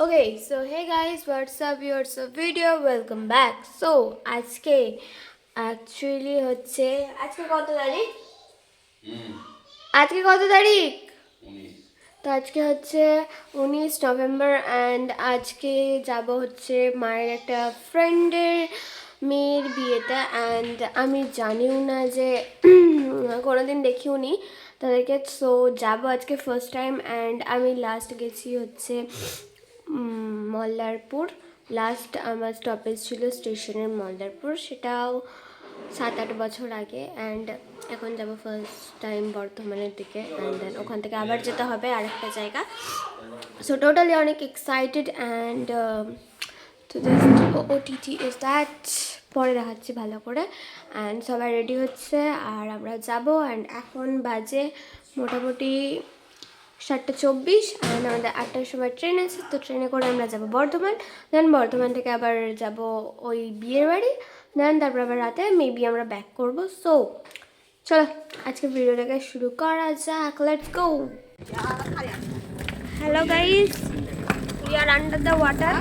Okay, so hey guys, what's up? What's up video? Welcome back. So আজকে actually হচ্ছে আজকে কত তারিখ? আজকে কত তারিখ? 19। তো আজকে হচ্ছে 19 নভেম্বর অ্যান্ড আজকে যাব হচ্ছে মায়ের একটা ফ্রেন্ডের মেয়ের বিয়েতে অ্যান্ড আমি জানিও না যে কোনোদিন দেখিও নি তাদেরকে। সো যাবো আজকে ফার্স্ট টাইম অ্যান্ড আমি লাস্ট গেছি হচ্ছে মল্লারপুর। লাস্ট আমার স্টপেজ ছিল স্টেশনের মল্লারপুর, সেটাও 7-8 বছর আগে। অ্যান্ড এখন যাব ফার্স্ট টাইম বর্ধমানের দিকে অ্যান্ড দেন ওখান থেকে আবার যেতে হবে আরেকটা জায়গা। সো টোটালি অনেক এক্সাইটেড অ্যান্ড তো জাস্ট ওটিটি ইজ দ্যাট, পরে দেখাচ্ছি ভালো করে। অ্যান্ড সবাই রেডি হচ্ছে আর আমরা যাব। অ্যান্ড এখন বাজে মোটামুটি 7:24 অ্যান্ড আমাদের 8টার সময় ট্রেন আছে। তো ট্রেনে করে আমরা যাব বর্ধমান, দেন বর্ধমান থেকে আবার যাব ওই বিয়ের বাড়ি, দেন তারপর আবার রাতে মেবি আমরা ব্যাক করব। সো চলো আজকে ভিডিওটাকে শুরু করা যাক, let's go. Hello guys, we are under the water.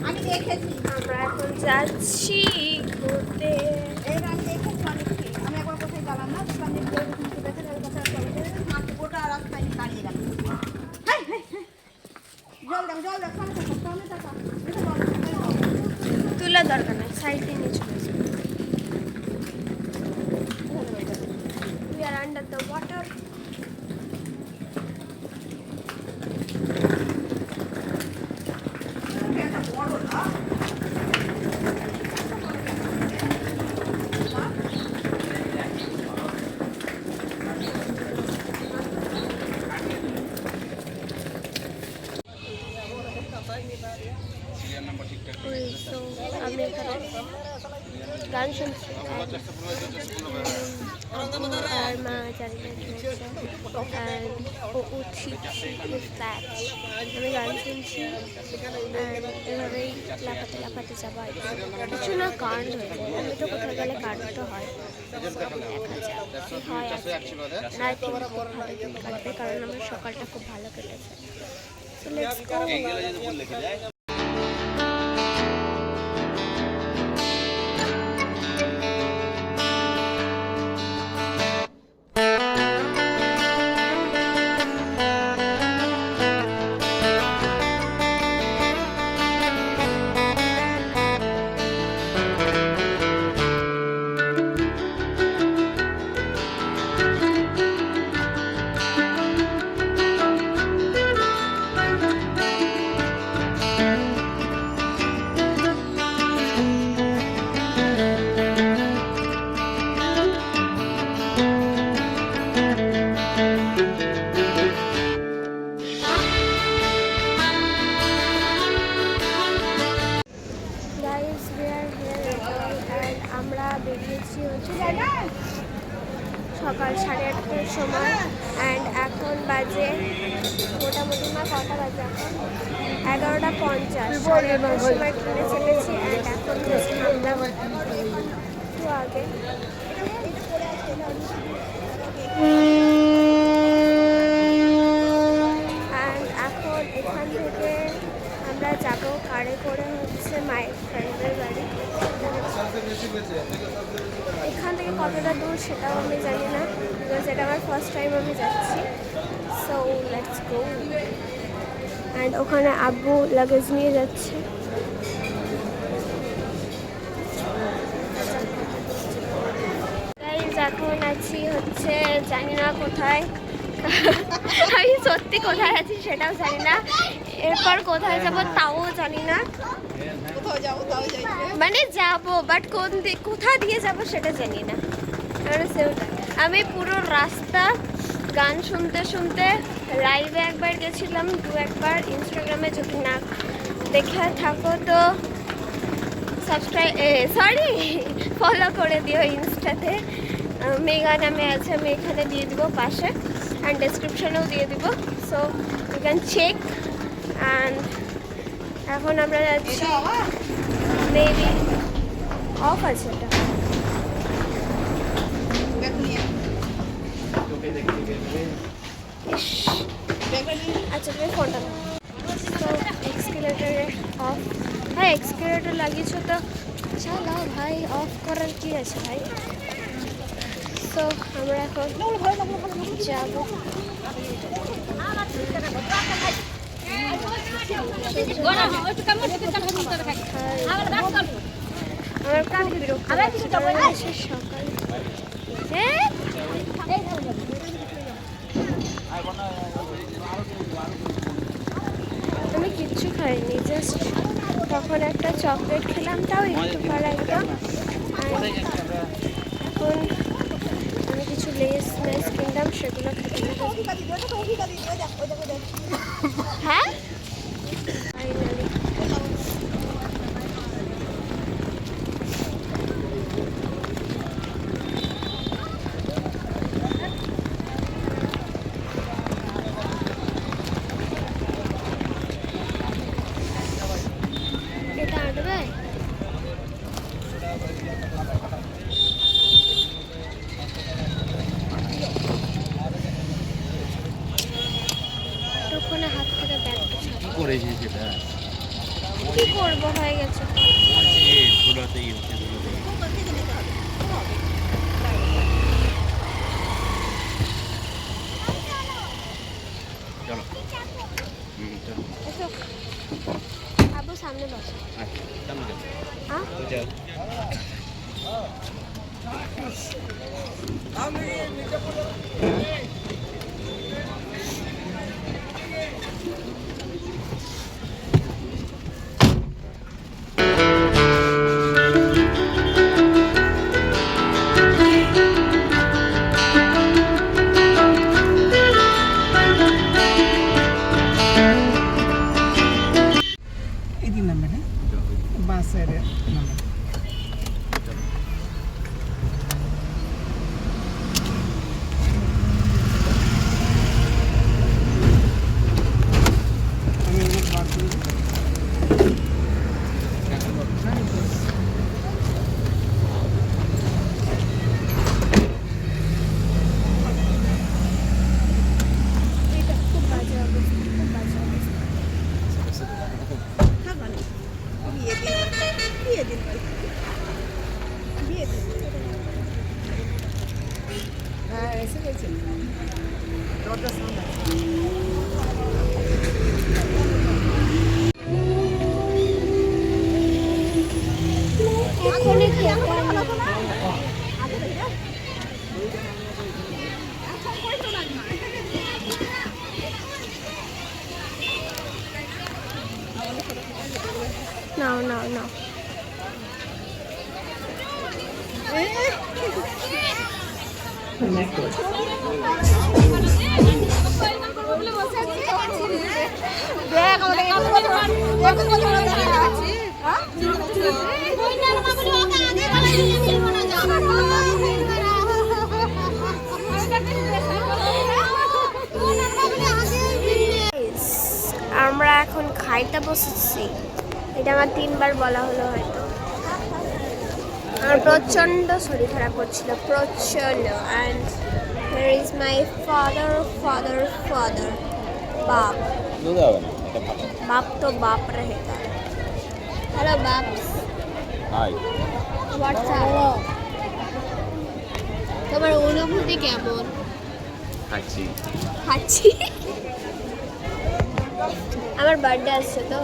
আমরা এখন যাচ্ছি ঘুরতে। তুলার দরকার নাই, সাইডে নিয়ে চলে যাবে। We are under the water. আমি এখানে গান শুনছি আর মা চারিদিকে আমি গান শুনছি এভাবেই লাফাতে লাফাতে যাবো। কিছু না কাণ্ড হয়ে যায়, আমি তো কোথাও গেলে কাণ্ড হয়। কাটবে কারণ আমার সকালটা খুব ভালো কেটেছে। So let's go. আমরা বেরিয়েছি হচ্ছে সকাল 8:30টার সময় অ্যান্ড এখন বাজে মোটামুটি কটা বাজে এখন 11:50। 11:30 সময় ট্রেনে চেপেছি অ্যান্ড এখন নামলাম একটু আগে। অ্যান্ড এখন এখান থেকে আমরা যাব কারে করে হচ্ছে মায়ের ফ্রেন্ডের বাড়ি। এখান থেকে কতটা দূর সেটাও আমি জানি না, বিকজ এটা আমার ফার্স্ট টাইম আমি যাচ্ছি। So let's go. অ্যান্ড ওখানে আব্বু লাগেজ নিয়ে যাচ্ছে। এখন আছি হচ্ছে জানি না কোথায়, আমি সত্যি কোথায় আছি সেটাও জানি না, এরপর কোথায় যাব তাও জানি না। মানে যাবো বাট কোথা দিয়ে যাব সেটা জানি না। আমি পুরো রাস্তা গান শুনতে শুনতে লাইভে একবার গেছিলাম, 2-1বার। ইনস্টাগ্রামে যদি না দেখে থাকো তো ফলো করে দিও ইনস্টাতে। মেঘা নামে আছে, আমি এখানে দিয়ে দিব পাশে অ্যান্ড ডেসক্রিপশনেও দিয়ে দিব। So you can check. And এখন আমরা যাচ্ছি, মেবি অফ আছে এটা। আচ্ছা তুমি ফোনটা দাও। তো এক্সকেলেটারে অফ, ভাই এক্সকেলেটার লাগিয়েছো তো চালাও ভাই, অফ করার কি আছে ভাই। তো আমরা এখন যাবো। আমার কাজ বিরক্ত লাগছে, কারণ হচ্ছে সকাল। আমি কিচ্ছু খাইনি, জাস্ট তখন একটা চকলেট খেলাম, তাও একটু ভালো একদম। আর এখন আমি কিছু লেস মেস কিনলাম, সেগুলো খেতে। হ্যাঁ ফাইনালি এটা আটবে। তখন হাত থেকে ব্যাগটা কি করেছিস সেটা? কি করবো, হয়ে গেছে। ধুলাতেই হচ্ছে, ধুলাতেই। চলো চলো। আবু সামনে বসো। আচ্ছা সামনে যাও। হ্যাঁ যাও। ఇది నెంబర్ బాస్ సైడ్ నెంబర్ এটা খুব বাজে অবস্থা, খুব বাজে অবস্থা। হ্যাঁ এসে গেছে দরজা সামনে এক্ষুনি খেতে নাও নাও নাও। আমরা এখন খাইতে বসেছি, এটা আমার 3বার বলা হলো হয়তো। আমার প্রচণ্ড শরীর খারাপ করছিল, প্রচণ্ড। And here is my father father father বাপ। বাপ তো বাপ रहेगा। হ্যালো বাপ। হাই। হোয়াটসঅ্যাপ। তোমার অনুভূতি কেমন? খাচ্ছি। খাচ্ছি। আমার বার্থডে আসছে তো,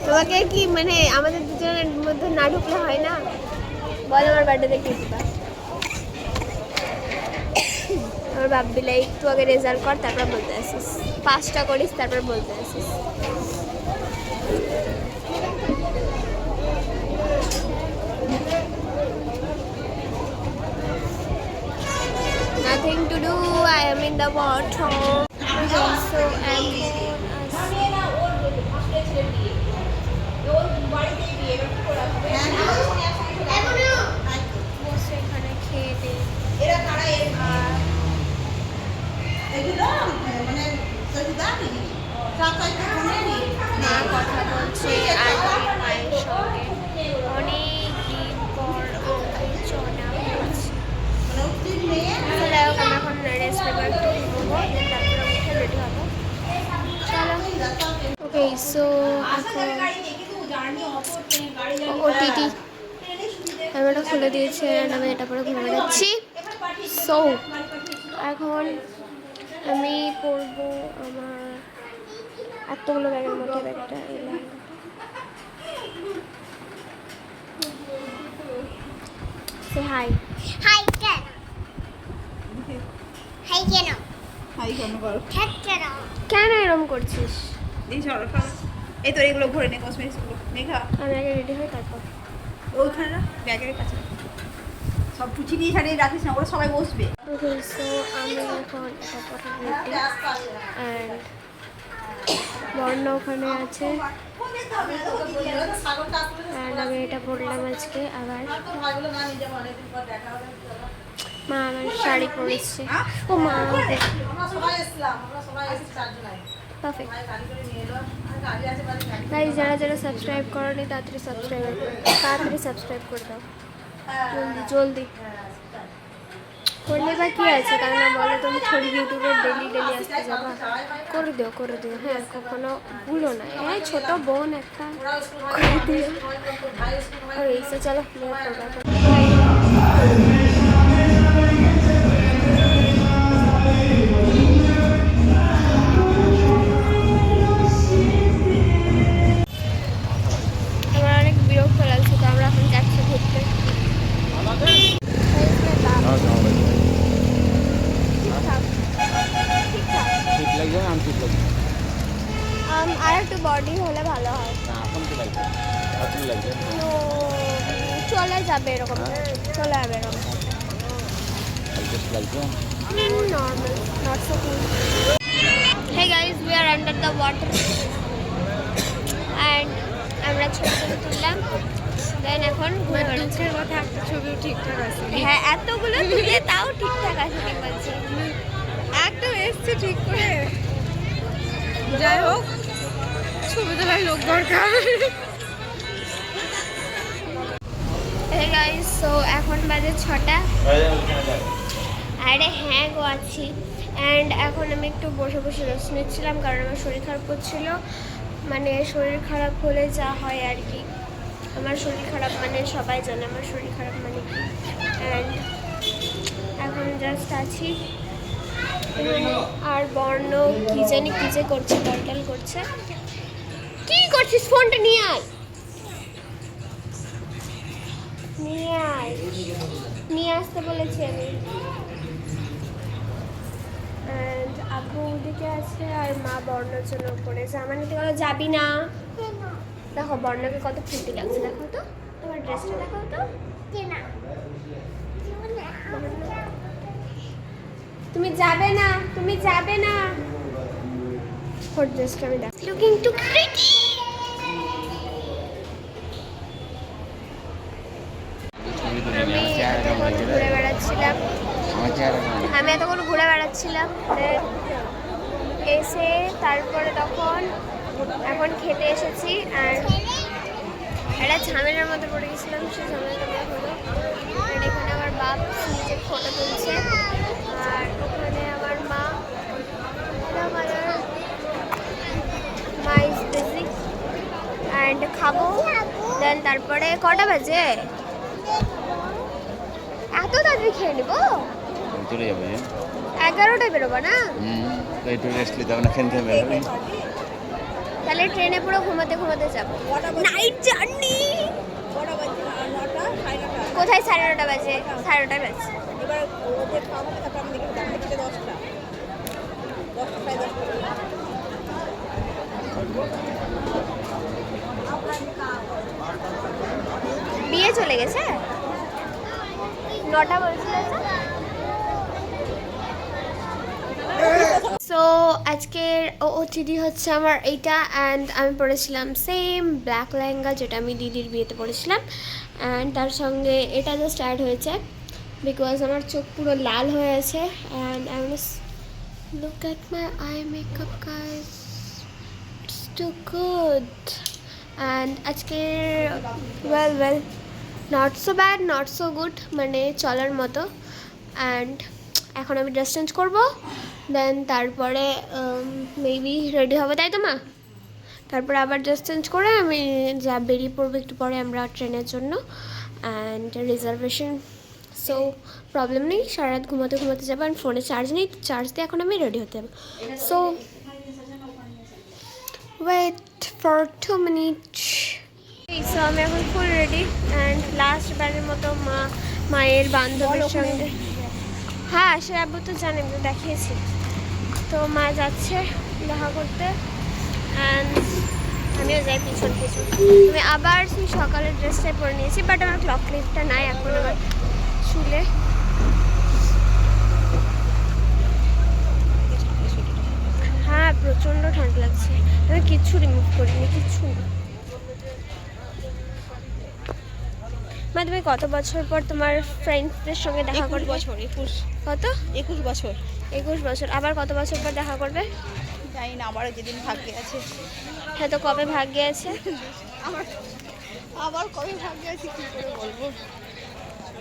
তোমাকে কি মানে আমাদের দুজনের মধ্যে না ঢুকলে হয় না? বল আমার বার্থডেতে কি দিবা? আমার বাপ বিলে একটু আগে রেজাল্ট কর, তারপর বলতে আসিস। 5টা করিস, তারপর বলতে আসিস। Nothing to do, I am in the water. So I'm বসে এখানে খেয়ে দিই। মা কথা বলছে আর মায়ের সঙ্গে অনেক দিন পর চনা সো ওটিটি ক্যামেরাটা খুলে দিয়েছে and আমি এটা পরে ঘুরে বেড়াচ্ছি। সো এখন আমি পরবো আমার এতগুলো ব্যাগের মধ্যে ব্যাগটা এই লেহেঙ্গাটা। সে হাই হাই কেন হাই কেন হাই কেন করো? ঠেক কেন কেন এরম করছিস? এই সরো সরো। এই তো এগুলো ভরে নে, কসমেটিক্সগুলো মেঘা আমি আগে রেডি হই তারপর। ওইখানে না, ব্যাগের কাছে সব পুচি দিয়ে ছাড়িয়ে রাখিস না, ওরা সবাই বসবে। ওকে সো আমি এখন এটা পরে রেডি অ্যান্ড বর্ণ ওখানে আছে অ্যান্ড আমি এটা পরলাম আজকে আবার। মা আমার শাড়ি পরেছে। ও মা পারফেক্ট। গাইস যারা যারা সাবস্ক্রাইব করনি তাড়াতাড়ি সাবস্ক্রাইব করে দাও জলদি জলদি। করলে বা কি আছে, তাই না বলো? তুমি থোড়ি ইউটিউবে ডেলি আসতে যাবা, করে দিও হ্যাঁ, কখনো ভুলো না। এই ছোট বোন একটা করে দিও। ওই তো চলো আমার অনেক বিরক্ত লাগছে, তো আমরা এখন যাচ্ছি ঘুরতে। ঠিক লাগছে না? ঠিক লাগছে আর একটু বডি হলে ভালো হয়। না, এখন কি লাগছে? এখন লাগছে তো চলে যাবে এরকম, চলে যাবে এরকম অ্যাডজাস্ট লাগছে। normal, not so cool. Hey guys, we are under the water and আমরা ছবি তুললাম, দেন এখন ঘুরে বেড়াচ্ছি। কথা একটা ছবিও ঠিকঠাক আছে, হ্যাঁ এতগুলো তুলে তাও ঠিকঠাক আছে ঠিক বলছি। একদম এসছে ঠিক করে। যাই হোক, ছবি তোলার লোক দরকার। Hey guys, so এখন বাজে 6টা। আরে হ্যাঁ গো আছি। অ্যান্ড এখন আমি একটু বসে বসে রেস্ট নিচ্ছিলাম, কারণ আমার শরীর খারাপ করছিল। মানে শরীর খারাপ হলে যা হয় আর কি, আমার শরীর খারাপ মানে সবাই জানে আমার শরীর খারাপ মানে কি। অ্যান্ড এখন জাস্ট আছি। আর বর্ণ কি জানি কি যে করছে, টলটল করছে। কি করছিস? ফোনটা নিয়ে আয়, নিয়ে আসতে বলেছি আমি। অ্যান্ড আব্বু ওদিকে আছে আর মা বর্ণর জন্য উপরে জামা নিতে গেল। যাবি না? দেখো বর্ণকে কত ফুটি লাগছে, দেখো তো তোমার ড্রেসটা, দেখো তো। তুমি যাবে না ওর ড্রেসটা আমি দেখ। Looking to pretty. আমি এতক্ষণ ঘুরে বেড়াচ্ছিলাম এসে তারপরে তখন এখন খেতে এসেছি। আর একটা ঝামেলার মধ্যে পড়ে গেছিলাম, সেই ঝামেলাটা হলো। আর এখানে আমার বাপ নিজের ফটো তুলছে, আর ওখানে আমার মা ইজ বিজি অ্যান্ড খাবো। দেন তারপরে কটা বাজে? এত তাড়াতাড়ি খেয়ে নেবো? চলে যাবে 11টায় বেরোবো না? একটু রেস্ট নিতে হবে না, খেতে হবে। তাহলে ট্রেনে পুরো ঘুমাতে যাবো। Night journey. কোথায়? 9:30 বাজে। 9:30 বাজে। এবার ওদের খাওয়া হবে, তারপর আমি দেখি জানতে খেতে 10টা প্রায় 10টা। বিয়ে চলে গেছে? 9টা বলছিল। সো আজকের OOTD হচ্ছে আমার এইটা। অ্যান্ড আমি পরেছিলাম সেম ব্ল্যাক লেহেঙ্গা যেটা আমি দিদির বিয়েতে পরেছিলাম। অ্যান্ড তার সঙ্গে এটা জাস্ট অ্যাড হয়েছে বিকজ আমার চোখ পুরো লাল হয়ে আছে। And I want look at my eye makeup guys, it's too good. And আজকের well not so bad, not so good, মানে চলার মতো। অ্যান্ড এখন আমি ড্রেস চেঞ্জ করবো, দেন তারপরে মেবি রেডি হবে, তাই তো মা? তারপর আবার ড্রেস চেঞ্জ করে আমি যা বেরিয়ে পড়বো একটু পরে আমরা ট্রেনের জন্য। অ্যান্ড রিজার্ভেশন, সো প্রবলেম নেই, সারা রাত ঘুমাতে ঘুমাতে যাবো। অ্যান্ড ফোনে চার্জ নেই, চার্জ দিয়ে এখন আমি রেডি হতে হবে। So wait for 2 minute. So আমি এখন ফুল রেডি অ্যান্ড লাস্ট বারের মতো মায়ের বান্ধবীর সঙ্গে, হ্যাঁ সে আব্বু তো জানেন, তো দেখিয়েছি। তো মা যাচ্ছে দেখা করতে অ্যান্ড আমিও যাই পিছন পিছন। আমি আবার সেই সকালের ড্রেসটাই পরে নিয়েছি, বাট আমার ক্লক লিফটটা নাই এখন আমার চুলে। হ্যাঁ প্রচণ্ড ঠান্ডা লাগছে, আমি কিচ্ছু রিমুভ করিনি, কিচ্ছু না। মা তুমি কত বছর পর তোমার ফ্রেন্ডসদের সঙ্গে দেখা করবে? 21 কত? 21 বছর। 21 বছর। আবার কত বছর পর দেখা করবে? জানি না, আমারও যেদিন ভাগ্যে আছে। হ্যাঁ তো কবে ভাগ্যে আছে? আমার আবার কবে ভাগ্যে আছে কী করে বলবো,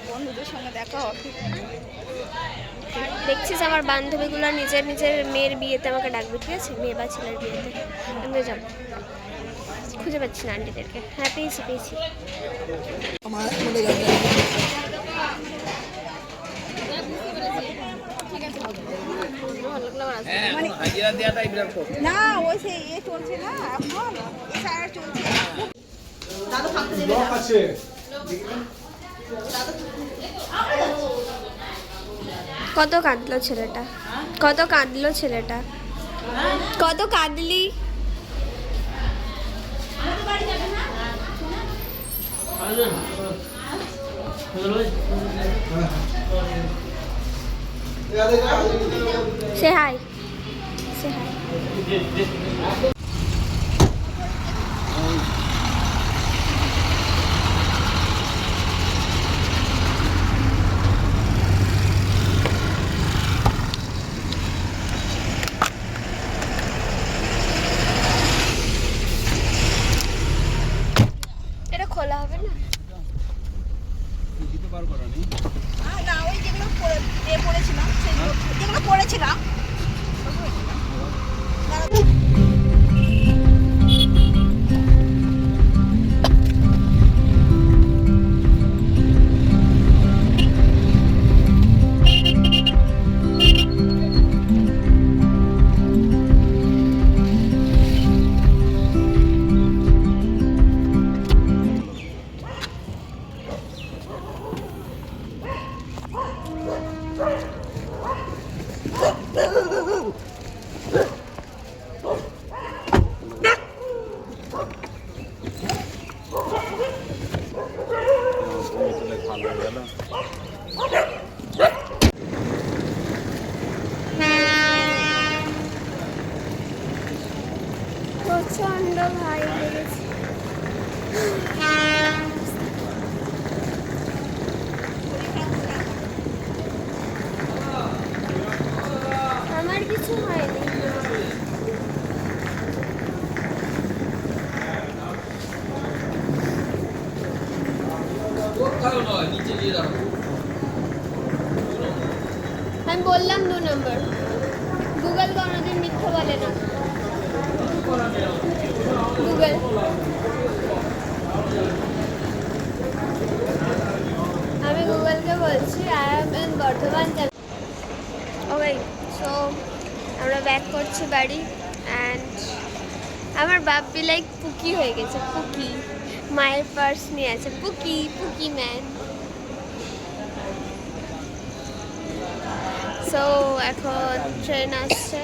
বন্ধুদের সঙ্গে দেখা হবে। দেখছিস আমার বান্ধবীগুলো নিজের নিজের মেয়ের বিয়েতে আমাকে ডাকবে, ঠিক আছে, মেয়ে বা ছেলের বিয়েতে আমিও যাবো। খুঁজে পাচ্ছি না আন্টিদেরকে। হ্যাঁ পেয়েছি পেয়েছি। না ওই সে ইয়ে চলছে না এখন, এছাড়া চলছে। দাদা থাকতে দেবে না। আছে কত কাঁদলো ছেলেটা, কত কাঁদলো ছেলেটা, কত কাঁদলি? সে হাই, সে হাই। এটা খোলা হবে না? না ওই যেগুলো পড়েছিলাম সেগুলো, যেগুলো পড়েছিলাম। প্রচন্ড ভাই লেগেছে। আমার কিছু হয়নি। আমি বললাম 2 নম্বর, গুগল কোনোদিন মিথ্যে বলে না। গুগল আমি গুগলকে বলছি I am in Bardhaman. Okay so আমরা ব্যাক করছি বাড়ি অ্যান্ড আমার বাপ্পি লাইক পুকি হয়ে গেছে, পুকি মায়ের পার্স নিয়ে আছে, পুকি পুকি ম্যান। সো এখন ট্রেন আসছে।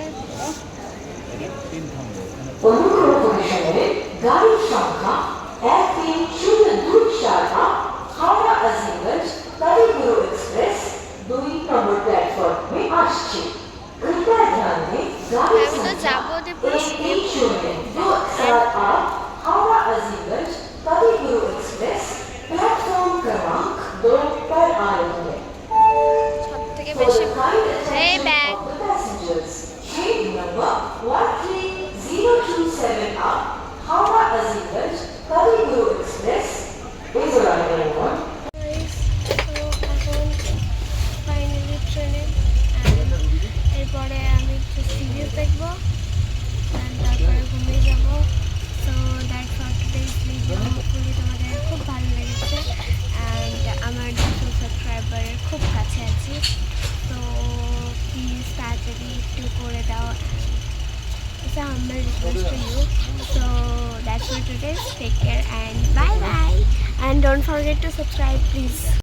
গাড়ির সংখ্যা 130248 হাওড়া আজিমগঞ্জ কালীগুরু এক্সপ্রেস 2 নম্বর প্ল্যাটফর্মে আসছে। कृपया ध्यान दें गाड़ी আমি তো যাবো যে পুরো শুনে 130248 हावड़ा अजीमगंज कलीगुरु एक्सप्रेस प्लेटफॉर्म क्रमांक 2 पर आ रही है। সব থেকে বেশি এই bag train number 13027 up Howrah Azimganj कलीगुरु एक्सप्रेस is arriving on ঘরের খুব কাছে আছি, তো প্লিজ তাড়াতাড়ি একটু করে দাও। It's a humble request to you. So that's for today. Take care and bye bye. And don't forget to subscribe, please.